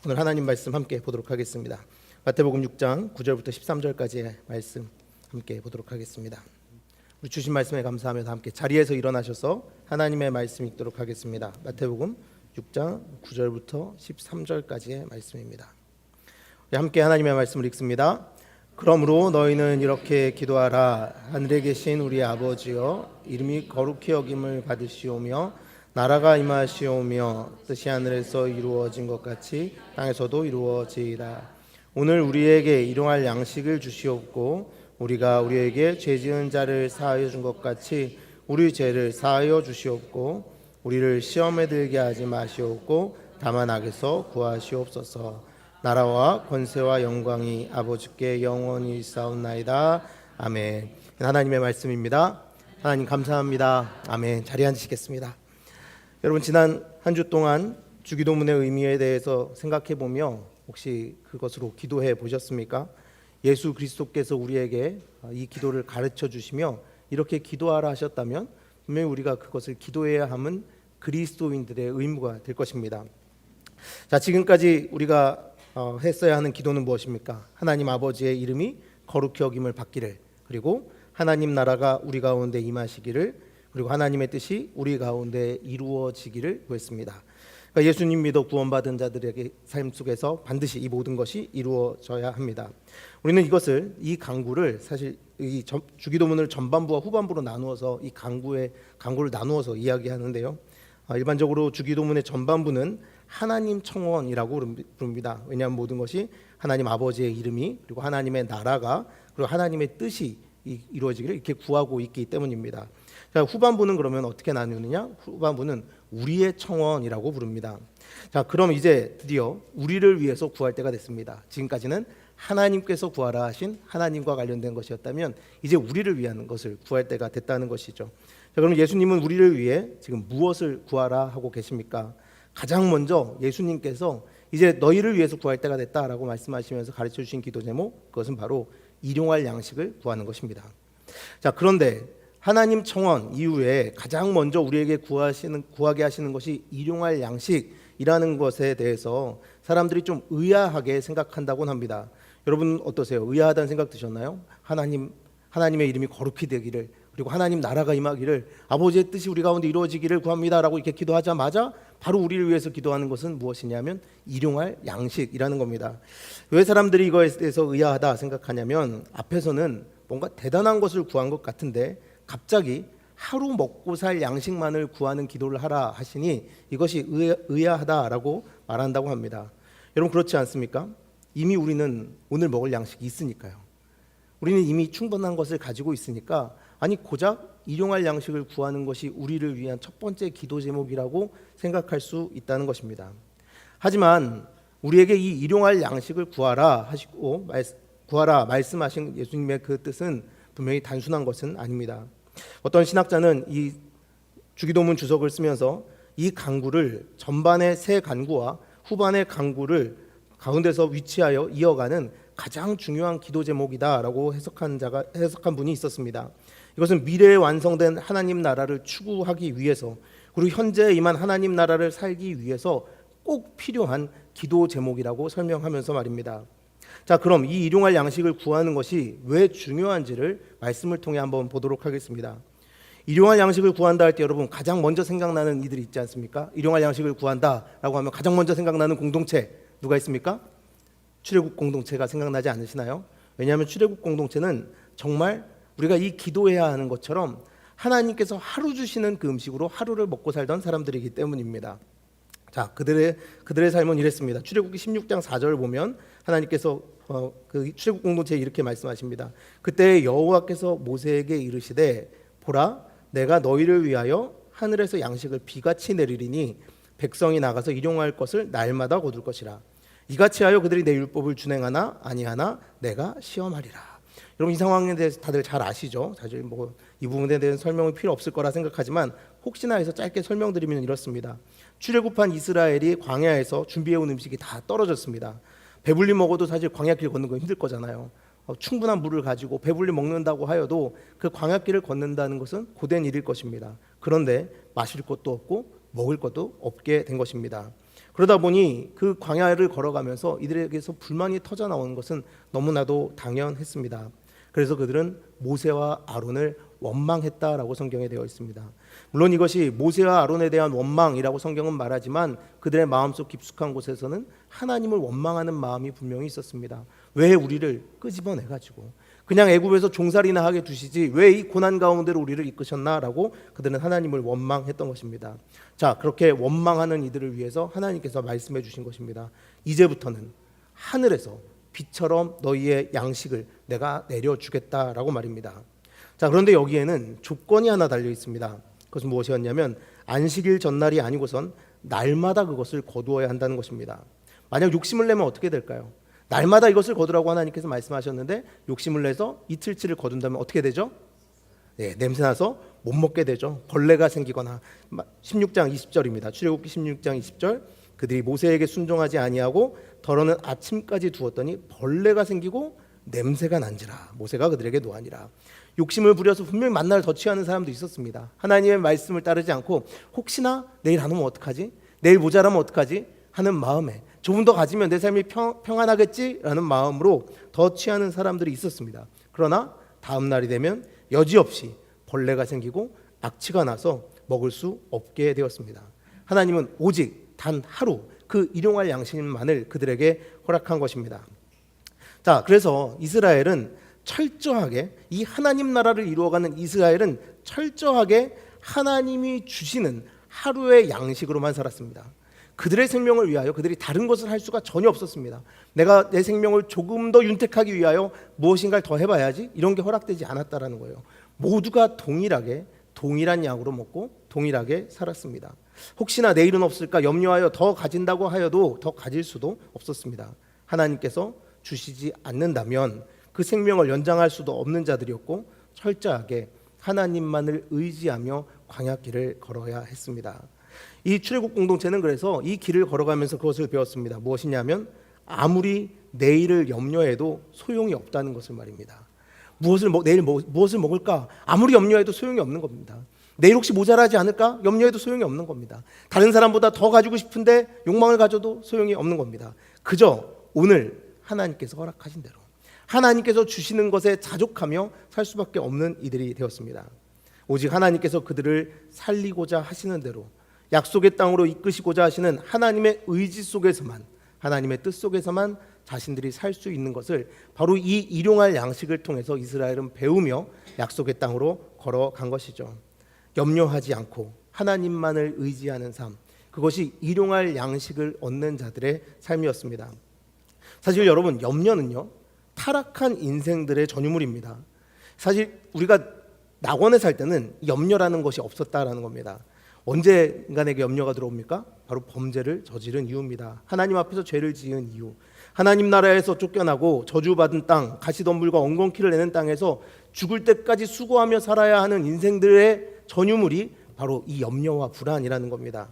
오늘 하나님 말씀 함께 보도록 하겠습니다. 마태복음 6장 9절부터 13절까지의 말씀 함께 보도록 하겠습니다. 우리 주신 말씀에 감사하며 함께 자리에서 일어나셔서 하나님의 말씀 읽도록 하겠습니다. 마태복음 6장 9절부터 13절까지의 말씀입니다. 함께 하나님의 말씀을 읽습니다. 그러므로 너희는 이렇게 기도하라. 하늘에 계신 우리 아버지여, 이름이 거룩히 여김을 받으시오며 나라가 임하시오며 뜻이 하늘에서 이루어진 것 같이 땅에서도 이루어지이다. 오늘 우리에게 일용할 양식을 주시옵고 우리가 우리에게 죄 지은 자를 사하여 준 것 같이 우리 죄를 사하여 주시옵고 우리를 시험에 들게 하지 마시옵고 다만 악에서 구하시옵소서. 나라와 권세와 영광이 아버지께 영원히 있사옵나이다. 아멘. 하나님의 말씀입니다. 하나님 감사합니다. 아멘. 자리에 앉으시겠습니다. 여러분, 지난 한 주 동안 주기도문의 의미에 대해서 생각해 보며 혹시 그것으로 기도해 보셨습니까? 예수 그리스도께서 우리에게 이 기도를 가르쳐 주시며 이렇게 기도하라 하셨다면 분명히 우리가 그것을 기도해야 함은 그리스도인들의 의무가 될 것입니다. 자, 지금까지 우리가 했어야 하는 기도는 무엇입니까? 하나님 아버지의 이름이 거룩히 여김을 받기를, 그리고 하나님 나라가 우리 가운데 임하시기를, 그리고 하나님의 뜻이 우리 가운데 이루어지기를 구했습니다. 그러니까 예수님 믿어 구원받은 자들에게 삶 속에서 반드시 이 모든 것이 이루어져야 합니다. 우리는 이 강구를 사실 이 주기도문을 전반부와 후반부로 나누어서 이 강구를 나누어서 이야기하는데요. 일반적으로 주기도문의 전반부는 하나님 청원이라고 부릅니다. 왜냐하면 모든 것이 하나님 아버지의 이름이, 그리고 하나님의 나라가, 그리고 하나님의 뜻이 이루어지기를 이렇게 구하고 있기 때문입니다. 자, 후반부는 그러면 어떻게 나누느냐? 후반부는 우리의 청원이라고 부릅니다. 자, 그럼 이제 드디어 우리를 위해서 구할 때가 됐습니다. 지금까지는 하나님께서 구하라 하신 하나님과 관련된 것이었다면 이제 우리를 위한 것을 구할 때가 됐다는 것이죠. 자, 그럼 예수님은 우리를 위해 지금 무엇을 구하라 하고 계십니까? 가장 먼저 예수님께서 이제 너희를 위해서 구할 때가 됐다라고 말씀하시면서 가르쳐 주신 기도 제목, 그것은 바로 일용할 양식을 구하는 것입니다. 자, 그런데 하나님 청원 이후에 가장 먼저 우리에게 구하게 하시는 것이 일용할 양식이라는 것에 대해서 사람들이 좀 의아하게 생각한다곤 합니다. 여러분 어떠세요? 의아하다는 생각 드셨나요? 하나님의 이름이 거룩히 되기를, 그리고 하나님 나라가 임하기를, 아버지의 뜻이 우리 가운데 이루어지기를 구합니다라고 이렇게 기도하자마자 바로 우리를 위해서 기도하는 것은 무엇이냐면 일용할 양식이라는 겁니다. 왜 사람들이 이거에 대해서 의아하다 생각하냐면 앞에서는 뭔가 대단한 것을 구한 것 같은데 갑자기 하루 먹고 살 양식만을 구하는 기도를 하라 하시니 이것이 의아하다라고 말한다고 합니다. 여러분 그렇지 않습니까? 이미 우리는 오늘 먹을 양식이 있으니까요. 우리는 이미 충분한 것을 가지고 있으니까, 아니 고작 일용할 양식을 구하는 것이 우리를 위한 첫 번째 기도 제목이라고 생각할 수 있다는 것입니다. 하지만 우리에게 이 일용할 양식을 구하라 말씀하신 예수님의 그 뜻은 분명히 단순한 것은 아닙니다. 어떤 신학자는 이 주기도문 주석을 쓰면서 이 강구를 전반의 세 간구와 후반의 강구를 가운데서 위치하여 이어가는 가장 중요한 기도 제목이다라고 해석한 분이 있었습니다. 이것은 미래에 완성된 하나님 나라를 추구하기 위해서, 그리고 현재에 임한 하나님 나라를 살기 위해서 꼭 필요한 기도 제목이라고 설명하면서 말입니다. 자, 그럼 이 일용할 양식을 구하는 것이 왜 중요한지를 말씀을 통해 한번 보도록 하겠습니다. 일용할 양식을 구한다 할 때 여러분 가장 먼저 생각나는 이들이 있지 않습니까? 일용할 양식을 구한다라고 하면 가장 먼저 생각나는 공동체 누가 있습니까? 출애굽 공동체가 생각나지 않으시나요? 왜냐하면 출애굽 공동체는 정말 우리가 이 기도해야 하는 것처럼 하나님께서 하루 주시는 그 음식으로 하루를 먹고 살던 사람들이기 때문입니다. 자, 그들의 삶은 이랬습니다. 출애굽기 16장 4절을 보면 하나님께서 그 출애굽 공동체에 이렇게 말씀하십니다. 그때 여호와께서 모세에게 이르시되 보라, 내가 너희를 위하여 하늘에서 양식을 비같이 내리리니 백성이 나가서 일용할 것을 날마다 거둘 것이라. 이같이 하여 그들이 내 율법을 준행하나 아니하나 내가 시험하리라. 여러분 이 상황에 대해서 다들 잘 아시죠? 사실 이 부분에 대한 설명은 필요 없을 거라 생각하지만 혹시나 해서 짧게 설명드리면 이렇습니다. 출애굽한 이스라엘이 광야에서 준비해온 음식이 다 떨어졌습니다. 배불리 먹어도 사실 광야길 걷는 거 힘들 거잖아요. 충분한 물을 가지고 배불리 먹는다고 하여도 그 광야길을 걷는다는 것은 고된 일일 것입니다. 그런데 마실 것도 없고 먹을 것도 없게 된 것입니다. 그러다 보니 그 광야를 걸어가면서 이들에게서 불만이 터져 나오는 것은 너무나도 당연했습니다. 그래서 그들은 모세와 아론을 원망했다라고 성경에 되어 있습니다. 물론 이것이 모세와 아론에 대한 원망이라고 성경은 말하지만 그들의 마음속 깊숙한 곳에서는 하나님을 원망하는 마음이 분명히 있었습니다. 왜 우리를 끄집어내 가지고 그냥 애굽에서 종살이나 하게 두시지 왜 이 고난 가운데로 우리를 이끄셨나라고 그들은 하나님을 원망했던 것입니다. 자, 그렇게 원망하는 이들을 위해서 하나님께서 말씀해 주신 것입니다. 이제부터는 하늘에서 비처럼 너희의 양식을 내가 내려주겠다라고 말입니다. 자, 그런데 여기에는 조건이 하나 달려 있습니다. 그것은 무엇이었냐면 안식일 전날이 아니고선 날마다 그것을 거두어야 한다는 것입니다. 만약 욕심을 내면 어떻게 될까요? 날마다 이것을 거두라고 하나님께서 말씀하셨는데 욕심을 내서 이틀치를 거둔다면 어떻게 되죠? 네, 냄새나서 못 먹게 되죠. 벌레가 생기거나. 16장 20절입니다. 출애굽기 16장 20절 그들이 모세에게 순종하지 아니하고 더러는 아침까지 두었더니 벌레가 생기고 냄새가 난지라. 모세가 그들에게 노하니라. 욕심을 부려서 분명히 만나를 더 취하는 사람도 있었습니다. 하나님의 말씀을 따르지 않고 혹시나 내일 안 오면 어떡하지? 내일 모자라면 어떡하지? 하는 마음에 조금 더 가지면 내 삶이 평안하겠지라는 마음으로 더 취하는 사람들이 있었습니다. 그러나 다음 날이 되면 여지없이 벌레가 생기고 악취가 나서 먹을 수 없게 되었습니다. 하나님은 오직 단 하루 그 일용할 양식만을 그들에게 허락한 것입니다. 자, 그래서 이스라엘은 철저하게 이 하나님 나라를 이루어가는 이스라엘은 철저하게 하나님이 주시는 하루의 양식으로만 살았습니다. 그들의 생명을 위하여 그들이 다른 것을 할 수가 전혀 없었습니다. 내가 내 생명을 조금 더 윤택하기 위하여 무엇인가를 더 해봐야지 이런 게 허락되지 않았다라는 거예요. 모두가 동일하게 동일한 양으로 먹고 동일하게 살았습니다. 혹시나 내일은 없을까 염려하여 더 가진다고 하여도 더 가질 수도 없었습니다. 하나님께서 주시지 않는다면 그 생명을 연장할 수도 없는 자들이었고 철저하게 하나님만을 의지하며 광야길을 걸어야 했습니다. 이 출애굽 공동체는 그래서 이 길을 걸어가면서 그것을 배웠습니다. 무엇이냐면 아무리 내일을 염려해도 소용이 없다는 것을 말입니다. 내일 무엇을 먹을까? 아무리 염려해도 소용이 없는 겁니다. 내일 혹시 모자라지 않을까? 염려해도 소용이 없는 겁니다. 다른 사람보다 더 가지고 싶은데 욕망을 가져도 소용이 없는 겁니다. 그저 오늘 하나님께서 허락하신 대로 하나님께서 주시는 것에 자족하며 살 수밖에 없는 이들이 되었습니다. 오직 하나님께서 그들을 살리고자 하시는 대로 약속의 땅으로 이끄시고자 하시는 하나님의 의지 속에서만 하나님의 뜻 속에서만 자신들이 살 수 있는 것을 바로 이 일용할 양식을 통해서 이스라엘은 배우며 약속의 땅으로 걸어간 것이죠. 염려하지 않고 하나님만을 의지하는 삶, 그것이 일용할 양식을 얻는 자들의 삶이었습니다. 사실 여러분, 염려는요 타락한 인생들의 전유물입니다. 사실 우리가 낙원에 살 때는 염려라는 것이 없었다라는 겁니다. 언제 인간에게 염려가 들어옵니까? 바로 범죄를 저지른 이유입니다. 하나님 앞에서 죄를 지은 이유, 하나님 나라에서 쫓겨나고 저주받은 땅, 가시덤불과 엉겅퀴를 내는 땅에서 죽을 때까지 수고하며 살아야 하는 인생들의 전유물이 바로 이 염려와 불안이라는 겁니다.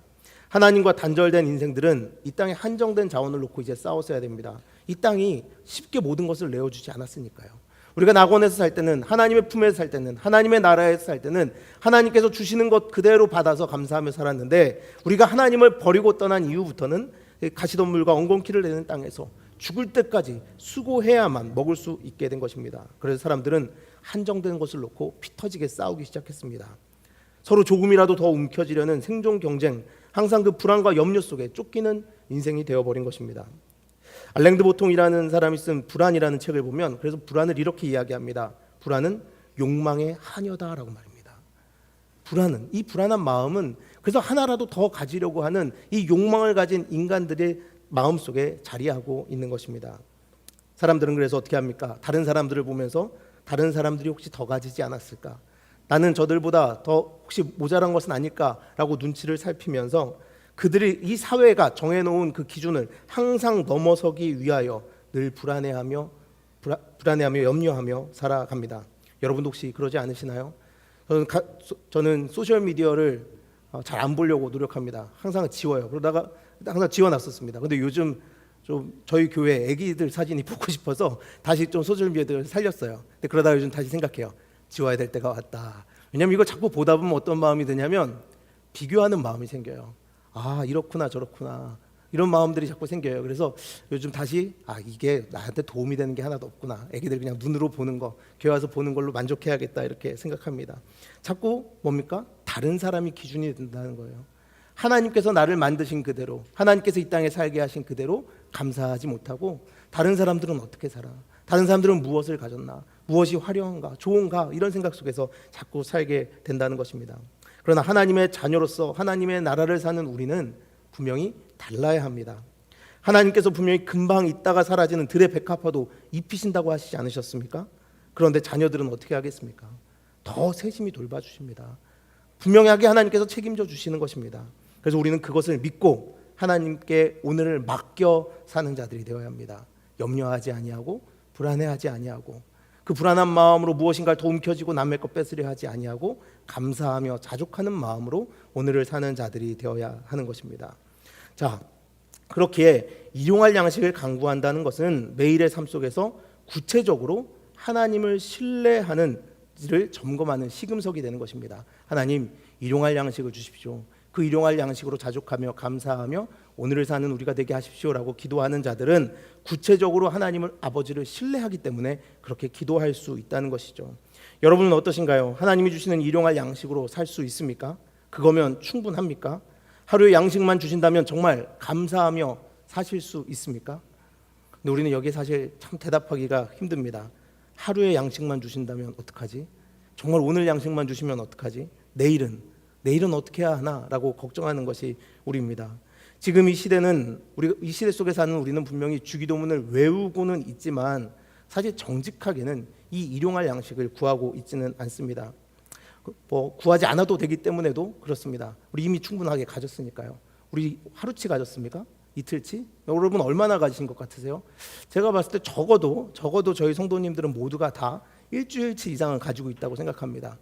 하나님과 단절된 인생들은 이 땅에 한정된 자원을 놓고 이제 싸워서야 됩니다. 이 땅이 쉽게 모든 것을 내어주지 않았으니까요. 우리가 낙원에서 살 때는, 하나님의 품에서 살 때는, 하나님의 나라에서 살 때는 하나님께서 주시는 것 그대로 받아서 감사하며 살았는데, 우리가 하나님을 버리고 떠난 이후부터는 가시덤불과 엉겅퀴를 내는 땅에서 죽을 때까지 수고해야만 먹을 수 있게 된 것입니다. 그래서 사람들은 한정된 것을 놓고 피 터지게 싸우기 시작했습니다. 서로 조금이라도 더 움켜쥐려는 생존 경쟁, 항상 그 불안과 염려 속에 쫓기는 인생이 되어버린 것입니다. 알랭드 보통이라는 사람이 쓴 불안이라는 책을 보면 그래서 불안을 이렇게 이야기합니다. 불안은 욕망의 하녀다라고 말입니다. 불안은, 이 불안한 마음은 그래서 하나라도 더 가지려고 하는 이 욕망을 가진 인간들의 마음속에 자리하고 있는 것입니다. 사람들은 그래서 어떻게 합니까? 다른 사람들을 보면서 다른 사람들이 혹시 더 가지지 않았을까? 나는 저들보다 더 혹시 모자란 것은 아닐까라고 눈치를 살피면서 그들이 이 사회가 정해놓은 그 기준을 항상 넘어서기 위하여 늘 불안해하며 염려하며 살아갑니다. 여러분도 혹시 그러지 않으시나요? 저는 소셜 미디어를 잘 안 보려고 노력합니다. 항상 지워요. 그러다가 항상 지워놨었습니다. 근데 요즘 좀 저희 교회 애기들 사진이 보고 싶어서 다시 좀 소셜 미디어를 살렸어요. 근데 그러다가 요즘 다시 생각해요. 지워야 될 때가 왔다. 왜냐면 이거 자꾸 보다 보면 어떤 마음이 드냐면 비교하는 마음이 생겨요. 아, 이렇구나 저렇구나. 이런 마음들이 자꾸 생겨요. 그래서 요즘 다시 이게 나한테 도움이 되는 게 하나도 없구나. 애기들 그냥 눈으로 보는 거, 교회 와서 보는 걸로 만족해야겠다 이렇게 생각합니다. 자꾸 뭡니까? 다른 사람이 기준이 된다는 거예요. 하나님께서 나를 만드신 그대로, 하나님께서 이 땅에 살게 하신 그대로 감사하지 못하고 다른 사람들은 어떻게 살아? 다른 사람들은 무엇을 가졌나? 무엇이 화려한가? 좋은가? 이런 생각 속에서 자꾸 살게 된다는 것입니다. 그러나 하나님의 자녀로서 하나님의 나라를 사는 우리는 분명히 달라야 합니다. 하나님께서 분명히 금방 있다가 사라지는 들의 백합화도 입히신다고 하시지 않으셨습니까? 그런데 자녀들은 어떻게 하겠습니까? 더 세심히 돌봐주십니다. 분명하게 하나님께서 책임져 주시는 것입니다. 그래서 우리는 그것을 믿고 하나님께 오늘을 맡겨 사는 자들이 되어야 합니다. 염려하지 아니하고 불안해하지 아니하고 그 불안한 마음으로 무엇인가를 더 움켜쥐고 남의 것 뺏으려 하지 아니하고 감사하며 자족하는 마음으로 오늘을 사는 자들이 되어야 하는 것입니다. 자, 그렇게 일용할 양식을 강구한다는 것은 매일의 삶 속에서 구체적으로 하나님을 신뢰하는지를 점검하는 시금석이 되는 것입니다. 하나님, 일용할 양식을 주십시오. 그 일용할 양식으로 자족하며 감사하며 오늘을 사는 우리가 되게 하십시오라고 기도하는 자들은 구체적으로 하나님을 아버지를 신뢰하기 때문에 그렇게 기도할 수 있다는 것이죠. 여러분은 어떠신가요? 하나님이 주시는 일용할 양식으로 살 수 있습니까? 그거면 충분합니까? 하루에 양식만 주신다면 정말 감사하며 사실 수 있습니까? 근데 우리는 여기에 사실 참 대답하기가 힘듭니다. 하루에 양식만 주신다면 어떡하지? 정말 오늘 양식만 주시면 어떡하지? 내일은 어떻게 해야 하나라고 걱정하는 것이 우리입니다. 지금 이 시대는 이 시대 속에 사는 우리는 분명히 주기도문을 외우고는 있지만 사실 정직하게는 이 일용할 양식을 구하고 있지는 않습니다. 구하지 않아도 되기 때문에도 그렇습니다. 우리 이미 충분하게 가졌으니까요. 우리 하루치 가졌습니까? 이틀치? 여러분 얼마나 가지신 것 같으세요? 제가 봤을 때 적어도 저희 성도님들은 모두가 다 일주일치 이상은 가지고 있다고 생각합니다.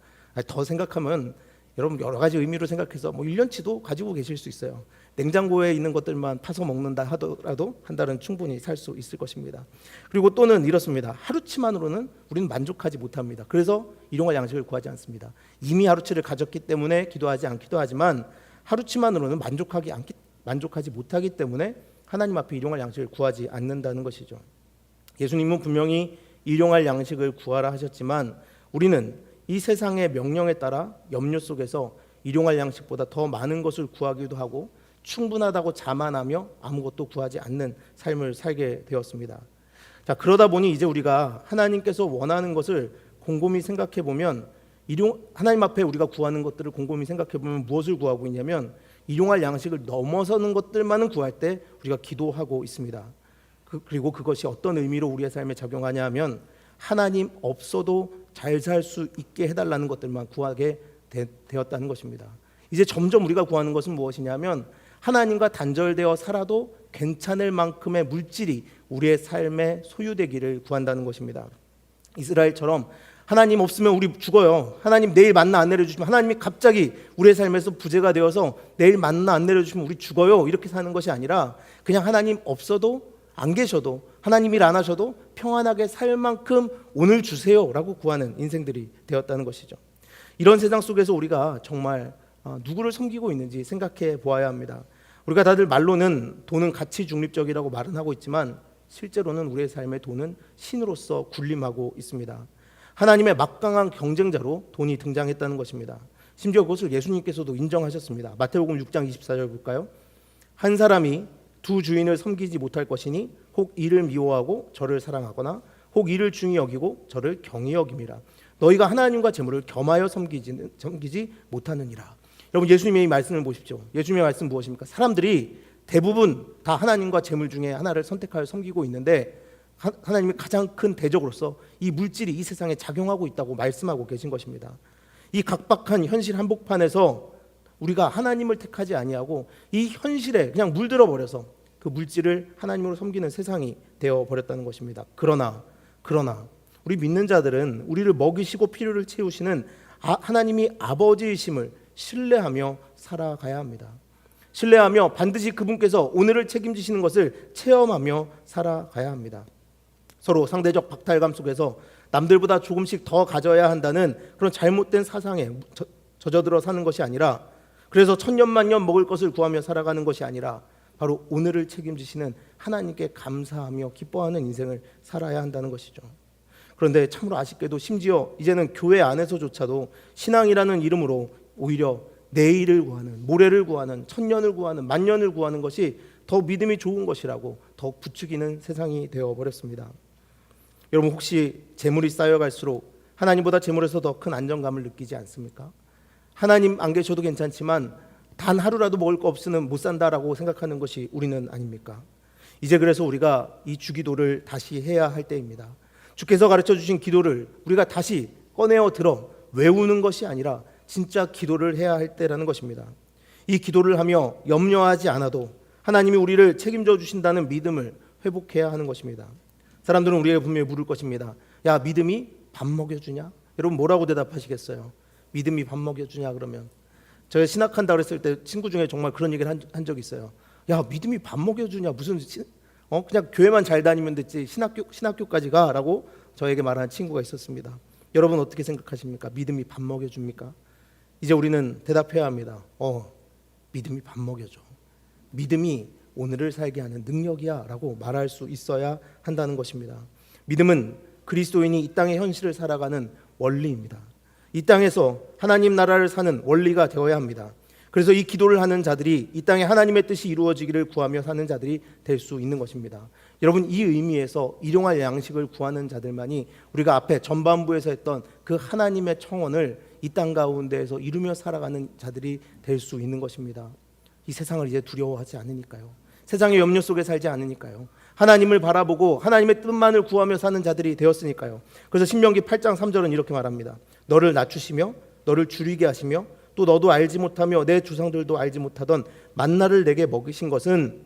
더 생각하면 여러분 여러 가지 의미로 생각해서 1년치도 가지고 계실 수 있어요. 냉장고에 있는 것들만 파서 먹는다 하더라도 한 달은 충분히 살 수 있을 것입니다. 그리고 또는 이렇습니다. 하루치만으로는 우리는 만족하지 못합니다. 그래서 일용할 양식을 구하지 않습니다. 이미 하루치를 가졌기 때문에 기도하지 않기도 하지만 하루치만으로는 만족하지 못하기 때문에 하나님 앞에 일용할 양식을 구하지 않는다는 것이죠. 예수님은 분명히 일용할 양식을 구하라 하셨지만 우리는 이 세상의 명령에 따라 염려 속에서 일용할 양식보다 더 많은 것을 구하기도 하고 충분하다고 자만하며 아무것도 구하지 않는 삶을 살게 되었습니다. 자, 그러다 보니 이제 우리가 하나님께서 원하는 것을 곰곰이 생각해 보면 하나님 앞에 우리가 구하는 것들을 곰곰이 생각해 보면 무엇을 구하고 있냐면 일용할 양식을 넘어서는 것들만은 구할 때 우리가 기도하고 있습니다. 그리고 그것이 어떤 의미로 우리의 삶에 작용하냐 하면 하나님 없어도 잘 살 수 있게 해달라는 것들만 구하게 되었다는 것입니다. 이제 점점 우리가 구하는 것은 무엇이냐면 하나님과 단절되어 살아도 괜찮을 만큼의 물질이 우리의 삶에 소유되기를 구한다는 것입니다. 이스라엘처럼 하나님 없으면 우리 죽어요. 하나님 내일 만나 안 내려주시면 하나님이 갑자기 우리의 삶에서 부재가 되어서 내일 만나 안 내려주시면 우리 죽어요. 이렇게 사는 것이 아니라 그냥 하나님 없어도 안 계셔도 하나님 일 안 하셔도 평안하게 살 만큼 오늘 주세요라고 구하는 인생들이 되었다는 것이죠. 이런 세상 속에서 우리가 정말 누구를 섬기고 있는지 생각해 보아야 합니다. 우리가 다들 말로는 돈은 가치 중립적이라고 말은 하고 있지만 실제로는 우리의 삶에 돈은 신으로서 군림하고 있습니다. 하나님의 막강한 경쟁자로 돈이 등장했다는 것입니다. 심지어 그것을 예수님께서도 인정하셨습니다. 마태복음 6장 24절 볼까요? 한 사람이 두 주인을 섬기지 못할 것이니 혹 이를 미워하고 저를 사랑하거나 혹 이를 중히 여기고 저를 경히 여김이라. 너희가 하나님과 재물을 겸하여 섬기지 못하느니라. 여러분 예수님의 이 말씀을 보십시오. 예수님의 말씀 무엇입니까? 사람들이 대부분 다 하나님과 재물 중에 하나를 선택하여 섬기고 있는데 하나님이 가장 큰 대적으로서 이 물질이 이 세상에 작용하고 있다고 말씀하고 계신 것입니다. 이 각박한 현실 한복판에서 우리가 하나님을 택하지 아니하고 이 현실에 그냥 물들어 버려서 그 물질을 하나님으로 섬기는 세상이 되어 버렸다는 것입니다. 그러나 우리 믿는 자들은 우리를 먹이시고 필요를 채우시는 하나님이 아버지이심을 신뢰하며 살아가야 합니다. 신뢰하며 반드시 그분께서 오늘을 책임지시는 것을 체험하며 살아가야 합니다. 서로 상대적 박탈감 속에서 남들보다 조금씩 더 가져야 한다는 그런 잘못된 사상에 젖어들어 사는 것이 아니라, 그래서 천년만년 먹을 것을 구하며 살아가는 것이 아니라 바로 오늘을 책임지시는 하나님께 감사하며 기뻐하는 인생을 살아야 한다는 것이죠. 그런데 참으로 아쉽게도 심지어 이제는 교회 안에서조차도 신앙이라는 이름으로 오히려 내일을 구하는, 모레를 구하는, 천년을 구하는, 만년을 구하는 것이 더 믿음이 좋은 것이라고 더 부추기는 세상이 되어버렸습니다. 여러분, 혹시 재물이 쌓여갈수록 하나님보다 재물에서 더 큰 안정감을 느끼지 않습니까? 하나님 안 계셔도 괜찮지만 단 하루라도 먹을 거 없으면 못 산다라고 생각하는 것이 우리는 아닙니까? 이제 그래서 우리가 이 주기도를 다시 해야 할 때입니다. 주께서 가르쳐 주신 기도를 우리가 다시 꺼내어 들어 외우는 것이 아니라 진짜 기도를 해야 할 때라는 것입니다. 이 기도를 하며 염려하지 않아도 하나님이 우리를 책임져 주신다는 믿음을 회복해야 하는 것입니다. 사람들은 우리에게 분명히 물을 것입니다. 야, 믿음이 밥 먹여주냐? 여러분 뭐라고 대답하시겠어요? 믿음이 밥 먹여주냐 그러면? 제가 신학한다 그랬을 때 친구 중에 정말 그런 얘기를 한 적이 있어요. 야, 믿음이 밥 먹여주냐? 무슨 그냥 교회만 잘 다니면 됐지 신학교까지 가라고 저에게 말하는 친구가 있었습니다. 여러분 어떻게 생각하십니까? 믿음이 밥 먹여줍니까? 이제 우리는 대답해야 합니다. 믿음이 밥 먹여줘. 믿음이 오늘을 살게 하는 능력이야 라고 말할 수 있어야 한다는 것입니다. 믿음은 그리스도인이 이 땅의 현실을 살아가는 원리입니다. 이 땅에서 하나님 나라를 사는 원리가 되어야 합니다. 그래서 이 기도를 하는 자들이 이 땅에 하나님의 뜻이 이루어지기를 구하며 사는 자들이 될 수 있는 것입니다. 여러분, 이 의미에서 일용할 양식을 구하는 자들만이 우리가 앞에 전반부에서 했던 그 하나님의 청원을 이 땅 가운데에서 이루며 살아가는 자들이 될 수 있는 것입니다. 이 세상을 이제 두려워하지 않으니까요. 세상의 염려 속에 살지 않으니까요. 하나님을 바라보고 하나님의 뜻만을 구하며 사는 자들이 되었으니까요. 그래서 신명기 8장 3절은 이렇게 말합니다. 너를 낮추시며 너를 줄이게 하시며 또 너도 알지 못하며 내 조상들도 알지 못하던 만나를 내게 먹이신 것은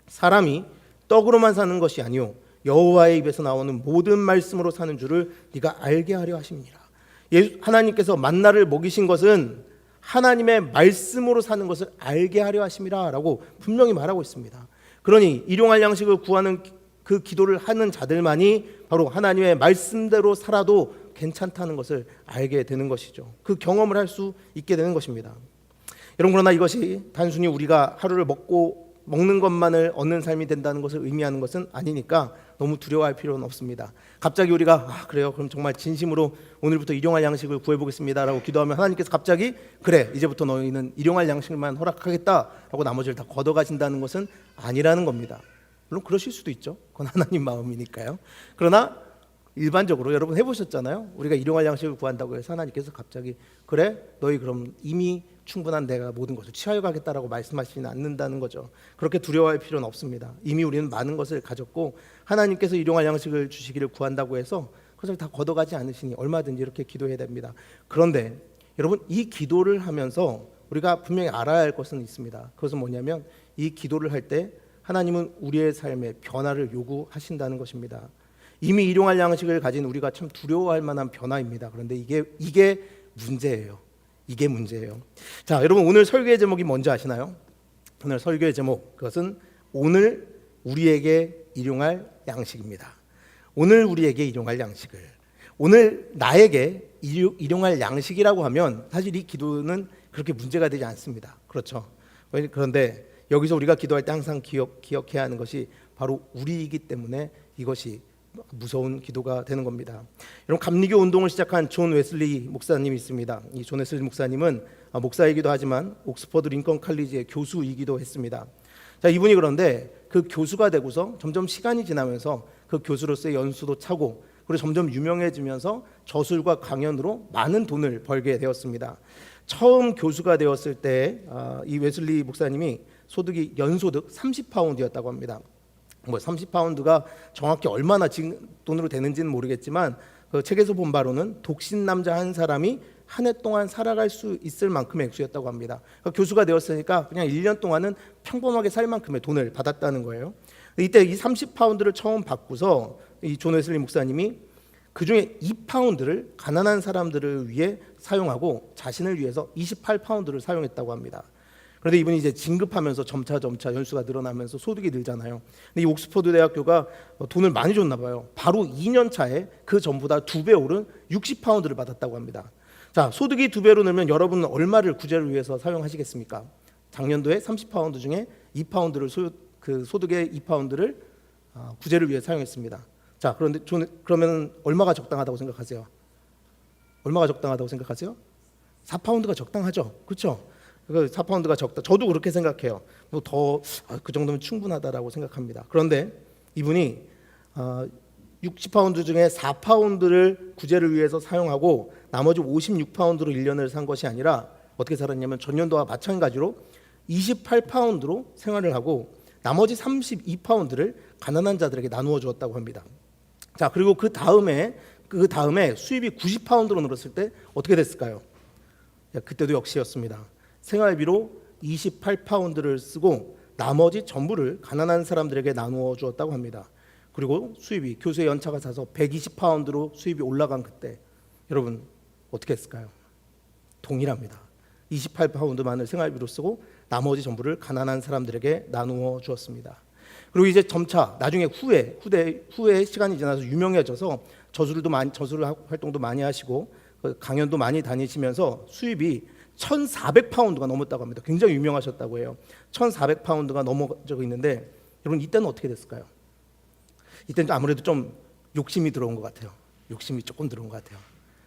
사람이 떡으로만 사는 것이 아니요 여호와의 입에서 나오는 모든 말씀으로 사는 줄을 네가 알게 하려 하십니다. 하나님께서 만나를 먹이신 것은 하나님의 말씀으로 사는 것을 알게 하려 하심이라 라고 분명히 말하고 있습니다. 그러니 일용할 양식을 구하는 그 기도를 하는 자들만이 바로 하나님의 말씀대로 살아도 괜찮다는 것을 알게 되는 것이죠. 그 경험을 할 수 있게 되는 것입니다. 여러분, 그러나 이것이 단순히 우리가 하루를 먹는 것만을 얻는 삶이 된다는 것을 의미하는 것은 아니니까 너무 두려워할 필요는 없습니다. 갑자기 우리가 그래요, 그럼 정말 진심으로 오늘부터 일용할 양식을 구해보겠습니다 라고 기도하면 하나님께서 갑자기 그래, 이제부터 너희는 일용할 양식만 허락하겠다라고 나머지를 다 걷어가신다는 것은 아니라는 겁니다. 물론 그러실 수도 있죠. 그건 하나님 마음이니까요. 그러나 일반적으로 여러분 해보셨잖아요. 우리가 일용할 양식을 구한다고 해서 하나님께서 갑자기 그래, 너희 그럼 이미 충분한 내가 모든 것을 취하여 가겠다라고 말씀하시지는 않는다는 거죠. 그렇게 두려워할 필요는 없습니다. 이미 우리는 많은 것을 가졌고 하나님께서 일용할 양식을 주시기를 구한다고 해서 그것을 다 걷어가지 않으시니 얼마든지 이렇게 기도해야 됩니다. 그런데 여러분, 이 기도를 하면서 우리가 분명히 알아야 할 것은 있습니다. 그것은 뭐냐면 이 기도를 할 때 하나님은 우리의 삶에 변화를 요구하신다는 것입니다. 이미 일용할 양식을 가진 우리가 참 두려워할 만한 변화입니다. 그런데 이게 문제예요. 이게 문제예요. 자, 여러분, 오늘 설교의 제목이 뭔지 아시나요? 오늘 설교의 제목, 그것은 오늘 우리에게 일용할 양식입니다. 오늘 우리에게 일용할 양식을. 오늘 나에게 일용할 양식이라고 하면 사실 이 기도는 그렇게 문제가 되지 않습니다. 그렇죠? 그런데 여기서 우리가 기도할 때 항상 기억해야 하는 것이 바로 우리이기 때문에 이것이 무서운 기도가 되는 겁니다. 여러분, 감리교 운동을 시작한 존 웨슬리 목사님이 있습니다. 이 존 웨슬리 목사님은 목사이기도 하지만 옥스퍼드 링컨 칼리지의 교수이기도 했습니다. 자, 이분이 그런데 그 교수가 되고서 점점 시간이 지나면서 그 교수로서의 연수도 차고 그리고 점점 유명해지면서 저술과 강연으로 많은 돈을 벌게 되었습니다. 처음 교수가 되었을 때 이 웨슬리 목사님이 소득이 연소득 30파운드였다고 합니다. 30파운드가 정확히 얼마나 지금 돈으로 되는지는 모르겠지만 그 책에서 본 바로는 독신 남자 한 사람이 한 해 동안 살아갈 수 있을 만큼의 액수였다고 합니다. 그러니까 교수가 되었으니까 그냥 1년 동안은 평범하게 살 만큼의 돈을 받았다는 거예요. 이때 이 30파운드를 처음 받고서 이 존 웨슬리 목사님이 그 중에 2파운드를 가난한 사람들을 위해 사용하고 자신을 위해서 28파운드를 사용했다고 합니다. 그런데 이분이 이제 진급하면서 점차 연수가 늘어나면서 소득이 늘잖아요. 근데 이 옥스퍼드 대학교가 돈을 많이 줬나 봐요. 바로 2년 차에 그 전보다 2배 오른 60파운드를 받았다고 합니다. 자, 소득이 2배로 늘면 여러분은 얼마를 구제를 위해서 사용하시겠습니까? 작년도에 30파운드 중에 2파운드를 소득의 2파운드를 구제를 위해 사용했습니다. 자, 그런데 그러면 얼마가 적당하다고 생각하세요? 얼마가 적당하다고 생각하세요? 4파운드가 적당하죠. 그렇죠? 4파운드가 적다. 저도 그렇게 생각해요. 뭐 더 그 정도면 충분하다라고 생각합니다. 그런데 이분이 60파운드 중에 4파운드를 구제를 위해서 사용하고 나머지 56파운드로 1년을 산 것이 아니라 어떻게 살았냐면 전년도와 마찬가지로 28파운드로 생활을 하고 나머지 32파운드를 가난한 자들에게 나누어 주었다고 합니다. 자, 그리고 그 다음에 수입이 90파운드로 늘었을 때 어떻게 됐을까요? 그때도 역시였습니다. 생활비로 28파운드를 쓰고 나머지 전부를 가난한 사람들에게 나누어 주었다고 합니다. 그리고 수입이 교수의 연차가 차서 120파운드로 수입이 올라간 그때 여러분 어떻게 했을까요? 동일합니다. 28파운드만을 생활비로 쓰고 나머지 전부를 가난한 사람들에게 나누어 주었습니다. 그리고 이제 점차 나중에 후에 시간이 지나서 유명해져서 저술 활동도 많이 하시고 강연도 많이 다니시면서 수입이 1,400파운드가 넘었다고 합니다. 굉장히 유명하셨다고 해요. 1,400파운드가 넘어져 있는데 여러분 이때는 어떻게 됐을까요? 이때는 아무래도 좀 욕심이 들어온 것 같아요. 욕심이 조금 들어온 것 같아요.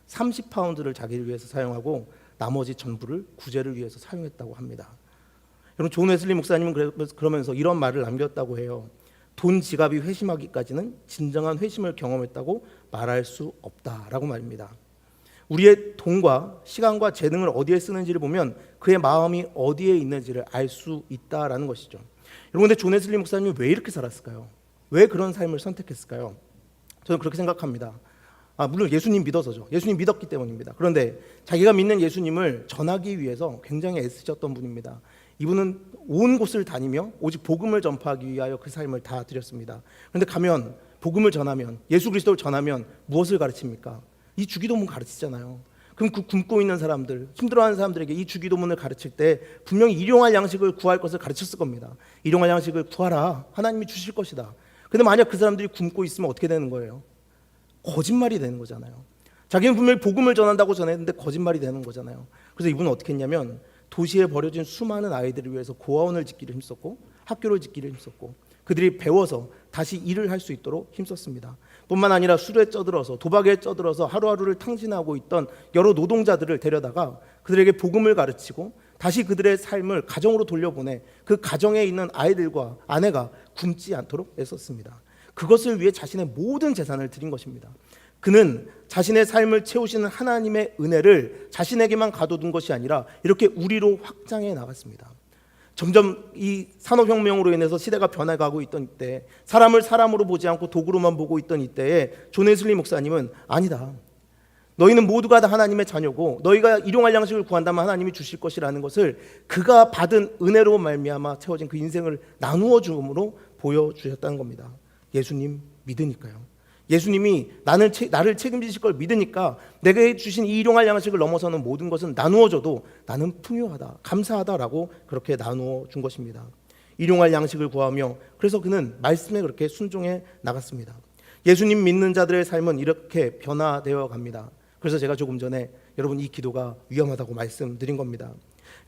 30파운드를 자기를 위해서 사용하고 나머지 전부를 구제를 위해서 사용했다고 합니다. 여러분 존 웨슬리 목사님은 그러면서 이런 말을 남겼다고 해요. 돈 지갑이 회심하기까지는 진정한 회심을 경험했다고 말할 수 없다라고 말입니다. 우리의 돈과 시간과 재능을 어디에 쓰는지를 보면 그의 마음이 어디에 있는지를 알 수 있다라는 것이죠. 여러분 근데 존 웨슬리 목사님이 왜 이렇게 살았을까요? 왜 그런 삶을 선택했을까요? 저는 그렇게 생각합니다. 물론 예수님 믿어서죠. 예수님 믿었기 때문입니다. 그런데 자기가 믿는 예수님을 전하기 위해서 굉장히 애쓰셨던 분입니다. 이분은 온 곳을 다니며 오직 복음을 전파하기 위하여 그 삶을 다 드렸습니다. 그런데 가면 복음을 전하면 예수 그리스도를 전하면 무엇을 가르칩니까? 이 주기도문 가르치잖아요. 그럼 그 굶고 있는 사람들, 힘들어하는 사람들에게 이 주기도문을 가르칠 때 분명히 일용할 양식을 구할 것을 가르쳤을 겁니다. 일용할 양식을 구하라. 하나님이 주실 것이다. 근데 만약 그 사람들이 굶고 있으면 어떻게 되는 거예요? 거짓말이 되는 거잖아요. 자기는 분명히 복음을 전한다고 전했는데 거짓말이 되는 거잖아요. 그래서 이분은 어떻게 했냐면 도시에 버려진 수많은 아이들을 위해서 고아원을 짓기를 힘썼고 학교를 짓기를 힘썼고 그들이 배워서 다시 일을 할 수 있도록 힘썼습니다. 뿐만 아니라 술에 쩌들어서 도박에 쩌들어서 하루하루를 탕진하고 있던 여러 노동자들을 데려다가 그들에게 복음을 가르치고 다시 그들의 삶을 가정으로 돌려보내 그 가정에 있는 아이들과 아내가 굶지 않도록 애썼습니다. 그것을 위해 자신의 모든 재산을 드린 것입니다. 그는 자신의 삶을 채우시는 하나님의 은혜를 자신에게만 가둬둔 것이 아니라 이렇게 우리로 확장해 나갔습니다. 점점 이 산업혁명으로 인해서 시대가 변해가고 있던 이때 사람을 사람으로 보지 않고 도구로만 보고 있던 이때에 존 웨슬리 목사님은 아니다. 너희는 모두가 다 하나님의 자녀고 너희가 일용할 양식을 구한다면 하나님이 주실 것이라는 것을 그가 받은 은혜로 말미암아 채워진 그 인생을 나누어 주음으로 보여주셨다는 겁니다. 예수님 믿으니까요. 예수님이 나를 책임지실 걸 믿으니까 내게 주신 이 일용할 양식을 넘어서는 모든 것은 나누어줘도 나는 풍요하다, 감사하다라고 그렇게 나누어 준 것입니다. 일용할 양식을 구하며 그래서 그는 말씀에 그렇게 순종해 나갔습니다. 예수님 믿는 자들의 삶은 이렇게 변화되어 갑니다. 그래서 제가 조금 전에 여러분 이 기도가 위험하다고 말씀드린 겁니다.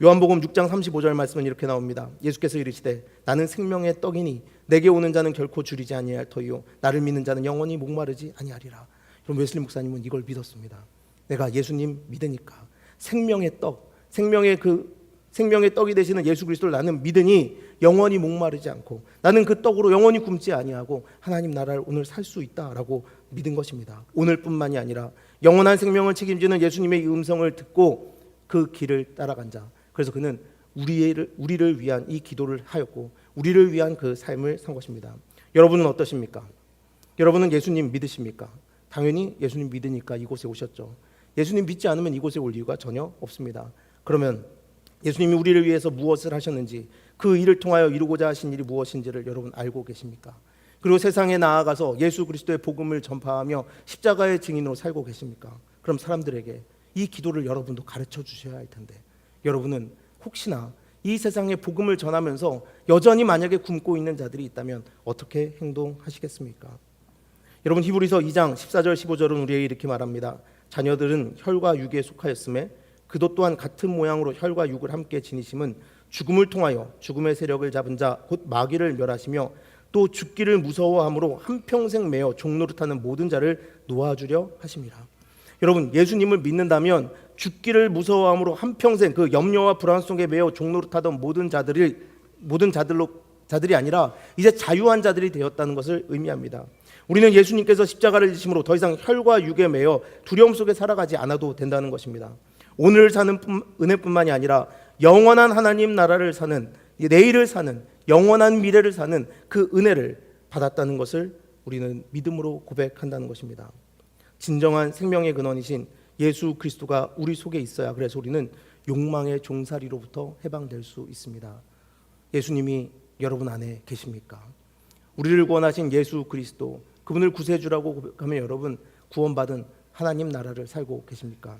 요한복음 6장 35절 말씀은 이렇게 나옵니다. 예수께서 이르시되 나는 생명의 떡이니 내게 오는 자는 결코 줄이지 아니할 터이요 나를 믿는 자는 영원히 목마르지 아니하리라. 그럼 웨슬리 목사님은 이걸 믿었습니다. 내가 예수님 믿으니까 생명의 떡, 생명의 떡이 되시는 예수 그리스도를 나는 믿으니 영원히 목마르지 않고 나는 그 떡으로 영원히 굶지 아니하고 하나님 나라를 오늘 살 수 있다라고 믿은 것입니다. 오늘뿐만이 아니라 영원한 생명을 책임지는 예수님의 이 음성을 듣고 그 길을 따라간 자. 그래서 그는 우리를 위한 이 기도를 하였고 우리를 위한 그 삶을 산 것입니다. 여러분은 어떠십니까? 여러분은 예수님 믿으십니까? 당연히 예수님 믿으니까 이곳에 오셨죠. 예수님 믿지 않으면 이곳에 올 이유가 전혀 없습니다. 그러면 예수님이 우리를 위해서 무엇을 하셨는지 그 일을 통하여 이루고자 하신 일이 무엇인지를 여러분 알고 계십니까? 그리고 세상에 나아가서 예수 그리스도의 복음을 전파하며 십자가의 증인으로 살고 계십니까? 그럼 사람들에게 이 기도를 여러분도 가르쳐 주셔야 할 텐데 여러분은 혹시나 이 세상에 복음을 전하면서 여전히 만약에 굶고 있는 자들이 있다면 어떻게 행동하시겠습니까? 여러분 히브리서 2장 14절 15절은 우리에게 이렇게 말합니다. 자녀들은 혈과 육에 속하였음에 그도 또한 같은 모양으로 혈과 육을 함께 지니심은 죽음을 통하여 죽음의 세력을 잡은 자 곧 마귀를 멸하시며 또 죽기를 무서워함으로 한평생 매어 종노릇하는 모든 자를 놓아주려 하심이라. 여러분, 예수님을 믿는다면 죽기를 무서워함으로 한평생 그 염려와 불안 속에 매어 종노릇하던 모든 자들이 아니라 이제 자유한 자들이 되었다는 것을 의미합니다. 우리는 예수님께서 십자가를 지심으로 더 이상 혈과 육에 매여 두려움 속에 살아가지 않아도 된다는 것입니다. 오늘 사는 은혜뿐만이 아니라 영원한 하나님 나라를 사는, 내일을 사는, 영원한 미래를 사는 그 은혜를 받았다는 것을 우리는 믿음으로 고백한다는 것입니다. 진정한 생명의 근원이신 예수 그리스도가 우리 속에 있어야 그래서 우리는 욕망의 종살이로부터 해방될 수 있습니다. 예수님이 여러분 안에 계십니까? 우리를 구원하신 예수 그리스도, 그분을 구세주라고 고백하면 여러분 구원받은 하나님 나라를 살고 계십니까?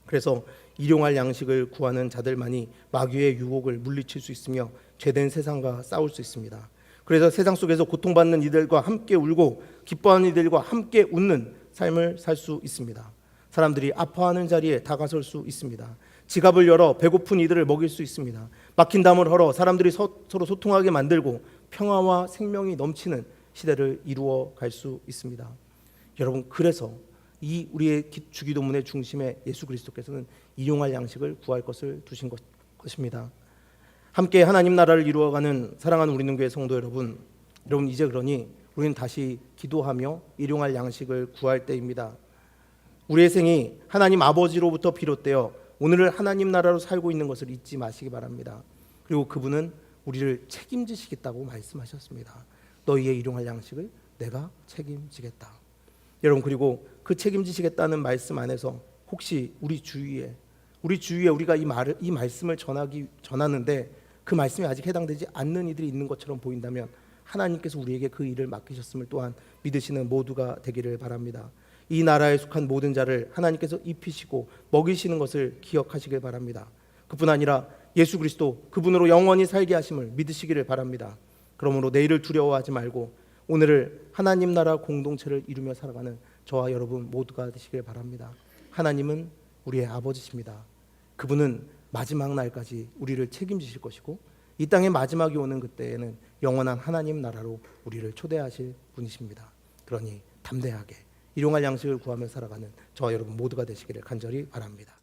그래서 일용할 양식을 구하는 자들만이 마귀의 유혹을 물리칠 수 있으며 죄된 세상과 싸울 수 있습니다. 그래서 세상 속에서 고통받는 이들과 함께 울고 기뻐하는 이들과 함께 웃는 삶을 살 수 있습니다. 사람들이 아파하는 자리에 다가설 수 있습니다. 지갑을 열어 배고픈 이들을 먹일 수 있습니다. 막힌 담을 헐어 사람들이 서로 소통하게 만들고 평화와 생명이 넘치는 시대를 이루어 갈 수 있습니다. 여러분, 그래서 이 우리의 주기도문의 중심에 예수 그리스도께서는 일용할 양식을 구할 것을 두신 것입니다. 함께 하나님 나라를 이루어가는 사랑하는 우리는 교회 성도 여러분, 이제 그러니 우리는 다시 기도하며 일용할 양식을 구할 때입니다. 우리의 생이 하나님 아버지로부터 비롯되어 오늘을 하나님 나라로 살고 있는 것을 잊지 마시기 바랍니다. 그리고 그분은 우리를 책임지시겠다고 말씀하셨습니다. 너희의 일용할 양식을 내가 책임지겠다. 여러분, 그리고 그 책임지시겠다는 말씀 안에서 혹시 우리 주위에 우리가 이 말씀을 전하는데 그 말씀이 아직 해당되지 않는 이들이 있는 것처럼 보인다면 하나님께서 우리에게 그 일을 맡기셨음을 또한 믿으시는 모두가 되기를 바랍니다. 이 나라에 속한 모든 자를 하나님께서 입히시고 먹이시는 것을 기억하시길 바랍니다. 그뿐 아니라 예수 그리스도 그분으로 영원히 살게 하심을 믿으시기를 바랍니다. 그러므로 내일을 두려워하지 말고 오늘을 하나님 나라 공동체를 이루며 살아가는 저와 여러분 모두가 되시길 바랍니다. 하나님은 우리의 아버지십니다. 그분은 마지막 날까지 우리를 책임지실 것이고 이 땅의 마지막이 오는 그때에는 영원한 하나님 나라로 우리를 초대하실 분이십니다. 그러니 담대하게 일용할 양식을 구하며 살아가는 저와 여러분 모두가 되시기를 간절히 바랍니다.